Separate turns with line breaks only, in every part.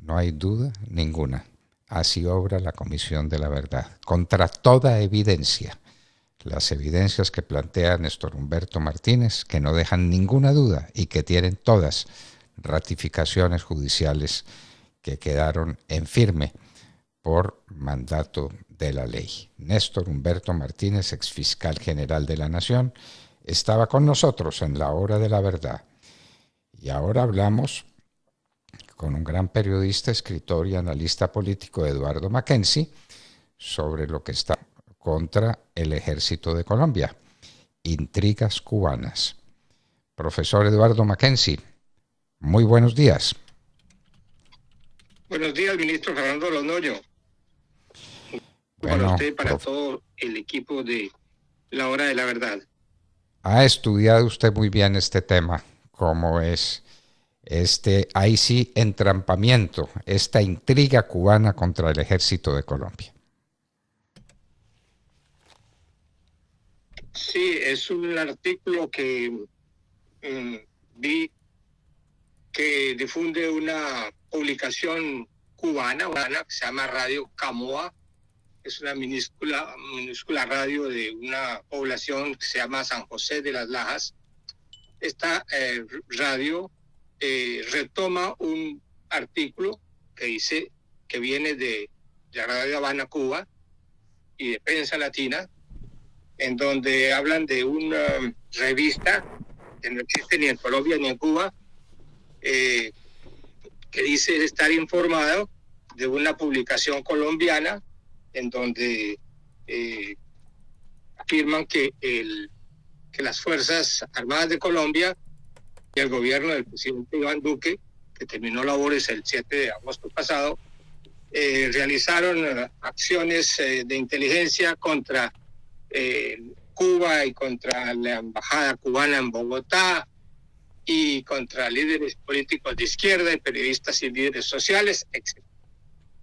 No hay duda ninguna. Así obra la Comisión de la Verdad, contra toda evidencia. Las evidencias que plantea Néstor Humberto Martínez, que no dejan ninguna duda y que tienen todas ratificaciones judiciales que quedaron en firme por mandato de la ley. Néstor Humberto Martínez, exfiscal general de la Nación, estaba con nosotros en la hora de la verdad. Y ahora hablamos con un gran periodista, escritor y analista político, Eduardo Mackenzie, sobre lo que está contra el ejército de Colombia. Intrigas cubanas. Profesor Eduardo Mackenzie, muy buenos días.
Buenos días, ministro Fernando Londoño. Para usted, para todo el equipo de La Hora de la Verdad.
Ha estudiado usted muy bien este tema, cómo es ahí sí, entrampamiento, esta intriga cubana contra el ejército de Colombia.
Sí, es un artículo que vi que difunde una publicación cubana que se llama Radio Camoa. Es una minúscula radio de una población que se llama San José de las Lajas. Esta radio retoma un artículo que dice que viene de Radio Habana, Cuba, y de Prensa Latina, en donde hablan de una revista que no existe ni en Colombia ni en Cuba, que dice estar informado de una publicación colombiana en donde afirman que las Fuerzas Armadas de Colombia y el gobierno del presidente Iván Duque, que terminó labores el 7 de agosto pasado, realizaron acciones de inteligencia contra Cuba y contra la embajada cubana en Bogotá y contra líderes políticos de izquierda y periodistas y líderes sociales, etc.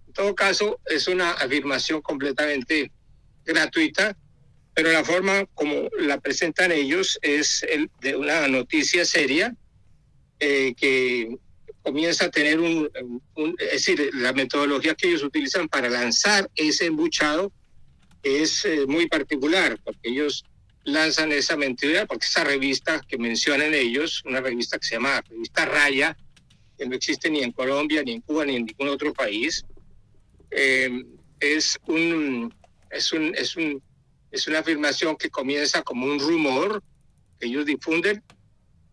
En todo caso, es una afirmación completamente gratuita, pero la forma como la presentan ellos es de una noticia seria que comienza a tener es decir, la metodología que ellos utilizan para lanzar ese embuchado es muy particular, porque ellos lanzan esa mentira, porque esa revista que mencionan ellos, una revista que se llama Revista Raya, que no existe ni en Colombia, ni en Cuba, ni en ningún otro país, es una afirmación que comienza como un rumor que ellos difunden.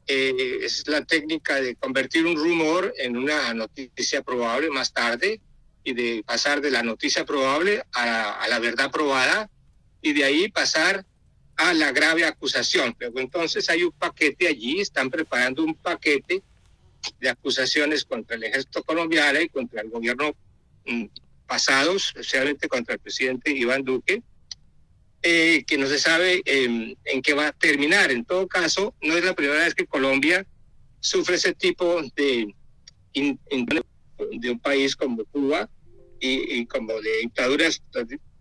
Es la técnica de convertir un rumor en una noticia probable más tarde y de pasar de la noticia probable a la verdad probada y de ahí pasar a la grave acusación. Luego entonces hay un paquete allí, están preparando un paquete de acusaciones contra el ejército colombiano y contra el gobierno pasados, especialmente contra el presidente Iván Duque, que no se sabe en qué va a terminar. En todo caso, no es la primera vez que Colombia sufre ese tipo de un país como Cuba y como de dictaduras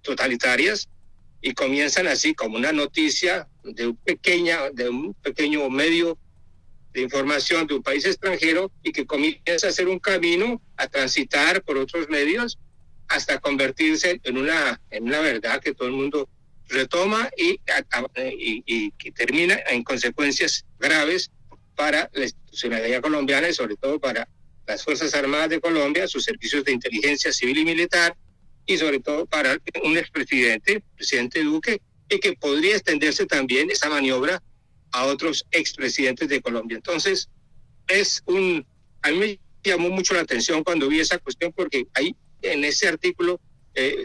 totalitarias, y comienzan así como una noticia de un pequeño medio de información de un país extranjero y que comienza a hacer un camino a transitar por otros medios hasta convertirse en una verdad que todo el mundo retoma y que termina en consecuencias graves para la institucionalidad colombiana y sobre todo para las Fuerzas Armadas de Colombia, sus servicios de inteligencia civil y militar, y sobre todo para un expresidente, presidente Duque, y que podría extenderse también esa maniobra a otros expresidentes de Colombia. Entonces, a mí me llamó mucho la atención cuando vi esa cuestión, porque hay en ese artículo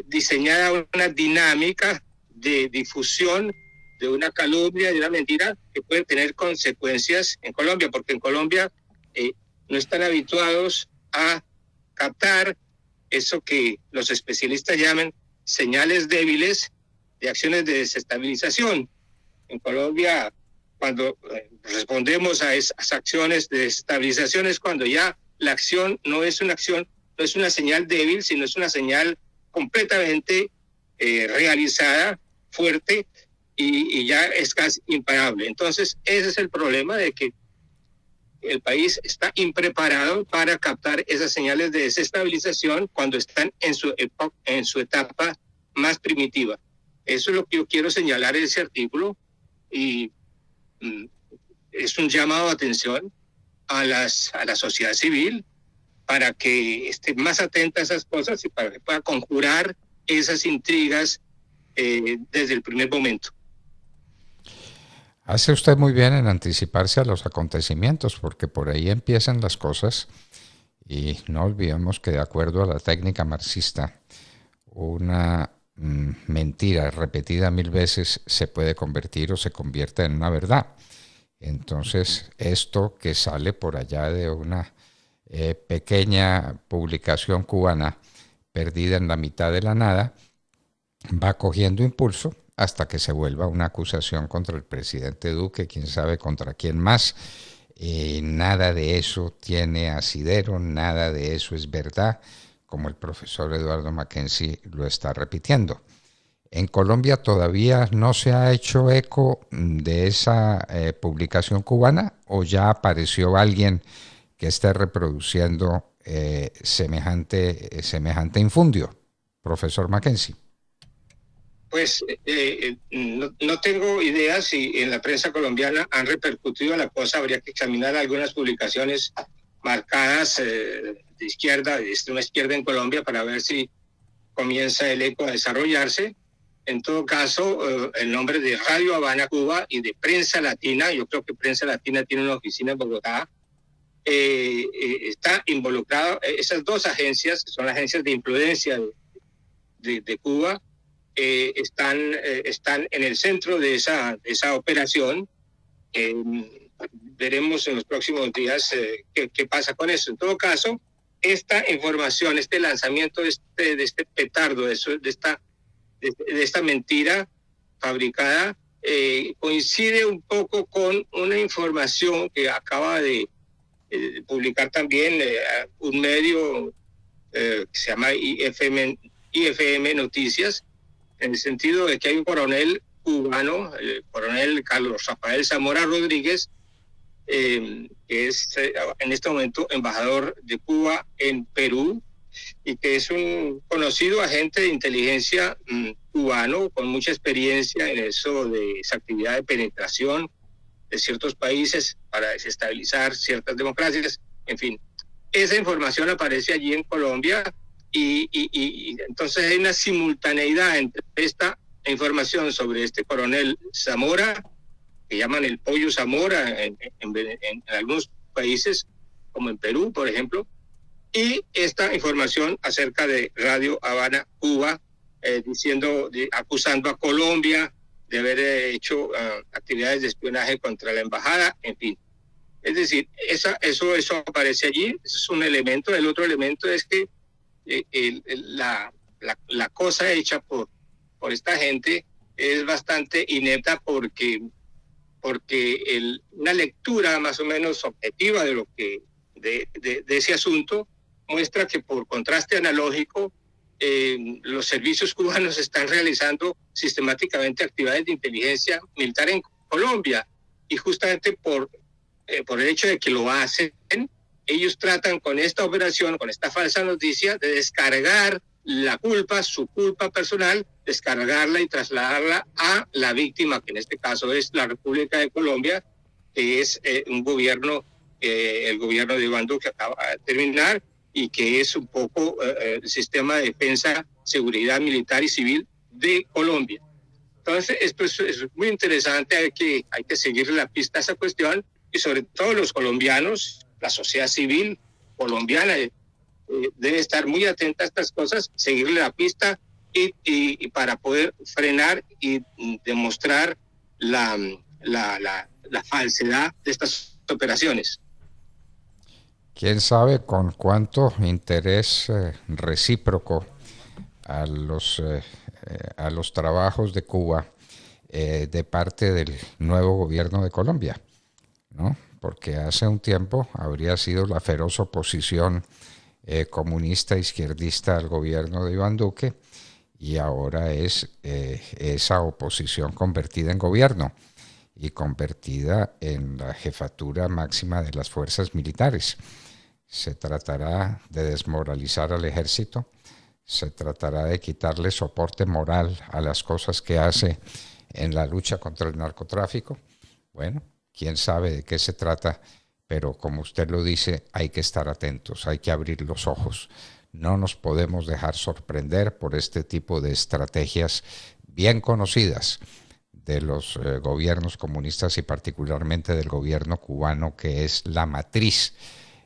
diseñada una dinámica de difusión de una calumnia, de una mentira que puede tener consecuencias en Colombia, porque en Colombia no están habituados a captar eso que los especialistas llaman señales débiles de acciones de desestabilización. En Colombia, cuando respondemos a esas acciones de desestabilización, es cuando ya la acción no es una señal débil, sino es una señal completamente realizada, fuerte, y ya es casi imparable. Entonces, ese es el problema de que el país está impreparado para captar esas señales de desestabilización cuando están en su etapa más primitiva. Eso es lo que yo quiero señalar en ese artículo, y es un llamado de atención a la sociedad civil para que esté más atenta a esas cosas y para que pueda conjurar esas intrigas desde el primer momento.
Hace usted muy bien en anticiparse a los acontecimientos, porque por ahí empiezan las cosas, y no olvidemos que de acuerdo a la técnica marxista, una mentira repetida 1000 veces se puede convertir o se convierte en una verdad. Entonces, esto que sale por allá de una pequeña publicación cubana perdida en la mitad de la nada, va cogiendo impulso hasta que se vuelva una acusación contra el presidente Duque, quién sabe contra quién más. Nada de eso tiene asidero, nada de eso es verdad, como el profesor Eduardo Mackenzie lo está repitiendo. En Colombia todavía no se ha hecho eco de esa publicación cubana, o ya apareció alguien que esté reproduciendo semejante infundio, profesor Mackenzie.
Pues no tengo idea si en la prensa colombiana han repercutido la cosa. Habría que examinar algunas publicaciones marcadas de izquierda, de extrema izquierda en Colombia, para ver si comienza el eco a desarrollarse. En todo caso, el nombre de Radio Habana Cuba y de Prensa Latina, yo creo que Prensa Latina tiene una oficina en Bogotá, está involucrado. Esas dos agencias, que son agencias de influencia de Cuba, están en el centro de esa operación. Veremos en los próximos días qué pasa con eso. En todo caso, esta información, este lanzamiento de este petardo, de esta mentira fabricada, coincide un poco con una información que acaba de publicar también un medio que se llama IFM Noticias, en el sentido de que hay un coronel cubano, el coronel Carlos Rafael Zamora Rodríguez, que es en este momento embajador de Cuba en Perú, y que es un conocido agente de inteligencia cubano con mucha experiencia en eso de esa actividad de penetración de ciertos países para desestabilizar ciertas democracias. En fin, esa información aparece allí en Colombia, y entonces hay una simultaneidad entre esta información sobre este coronel Zamora, que llaman el pollo Zamora en algunos países, como en Perú, por ejemplo, y esta información acerca de Radio Habana Cuba, acusando a Colombia de haber hecho actividades de espionaje contra la embajada, en fin. Es decir, eso aparece allí. Ese es un elemento. El otro elemento es que la cosa hecha por esta gente es bastante inepta, porque una lectura más o menos objetiva de ese asunto muestra que, por contraste analógico, los servicios cubanos están realizando sistemáticamente actividades de inteligencia militar en Colombia, y justamente por el hecho de que lo hacen, ellos tratan con esta operación, con esta falsa noticia, de descargar la culpa, su culpa personal, descargarla y trasladarla a la víctima, que en este caso es la República de Colombia, que es un gobierno, el gobierno de Iván Duque, que acaba de terminar, y que es un poco el sistema de defensa, seguridad militar y civil de Colombia. Entonces, esto es muy interesante. Hay que seguirle la pista a esa cuestión, y sobre todo los colombianos, la sociedad civil colombiana debe estar muy atenta a estas cosas, seguirle la pista y para poder frenar y demostrar la falsedad de estas operaciones.
¿Quién sabe con cuánto interés recíproco a los trabajos de Cuba de parte del nuevo gobierno de Colombia, ¿no? Porque hace un tiempo habría sido la feroz oposición comunista izquierdista al gobierno de Iván Duque, y ahora es esa oposición convertida en gobierno. y convertida en la jefatura máxima de las fuerzas militares. Se tratará de desmoralizar al ejército, se tratará de quitarle soporte moral a las cosas que hace en la lucha contra el narcotráfico. Bueno, quién sabe de qué se trata, pero como usted lo dice, hay que estar atentos, hay que abrir los ojos. No nos podemos dejar sorprender por este tipo de estrategias bien conocidas de los gobiernos comunistas y particularmente del gobierno cubano, que es la matriz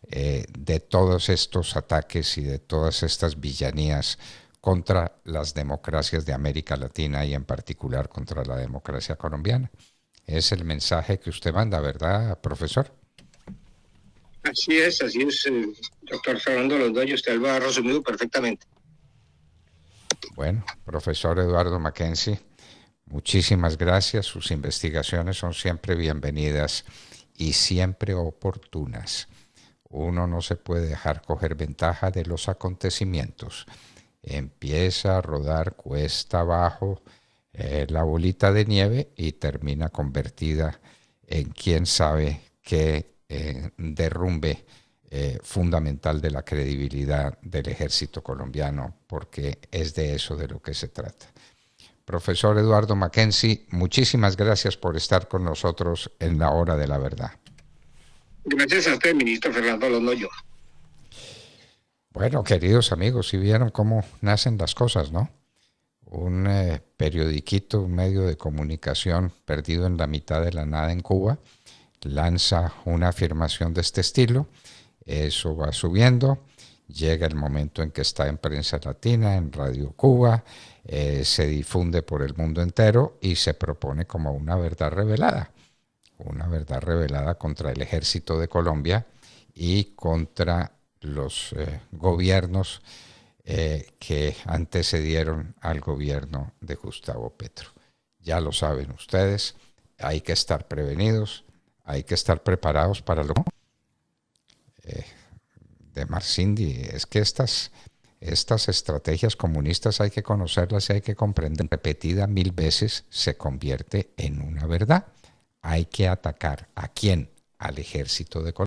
de todos estos ataques y de todas estas villanías contra las democracias de América Latina y en particular contra la democracia colombiana. Es el mensaje que usted manda, ¿verdad, profesor?
Así es, doctor Fernando Londoño, usted lo ha resumido perfectamente.
Bueno, profesor Eduardo Mackenzie, muchísimas gracias. Sus investigaciones son siempre bienvenidas y siempre oportunas. Uno no se puede dejar coger ventaja de los acontecimientos. Empieza a rodar cuesta abajo la bolita de nieve y termina convertida en quién sabe qué derrumbe fundamental de la credibilidad del ejército colombiano, porque es de eso de lo que se trata. Profesor Eduardo Mackenzie, muchísimas gracias por estar con nosotros en la hora de la verdad.
Gracias a usted, ministro Fernando Londoño.
Bueno, queridos amigos, si vieron cómo nacen las cosas, ¿no? Un periodiquito, un medio de comunicación perdido en la mitad de la nada en Cuba, lanza una afirmación de este estilo, eso va subiendo, llega el momento en que está en Prensa Latina, en Radio Cuba, se difunde por el mundo entero y se propone como una verdad revelada contra el ejército de Colombia y contra los gobiernos que antecedieron al gobierno de Gustavo Petro. Ya lo saben ustedes, hay que estar prevenidos, hay que estar preparados para lo de Marsindi. Es que estas estrategias comunistas hay que conocerlas y hay que comprender. Repetida 1000 veces se convierte en una verdad. Hay que atacar ¿a quién? Al ejército de Colombia.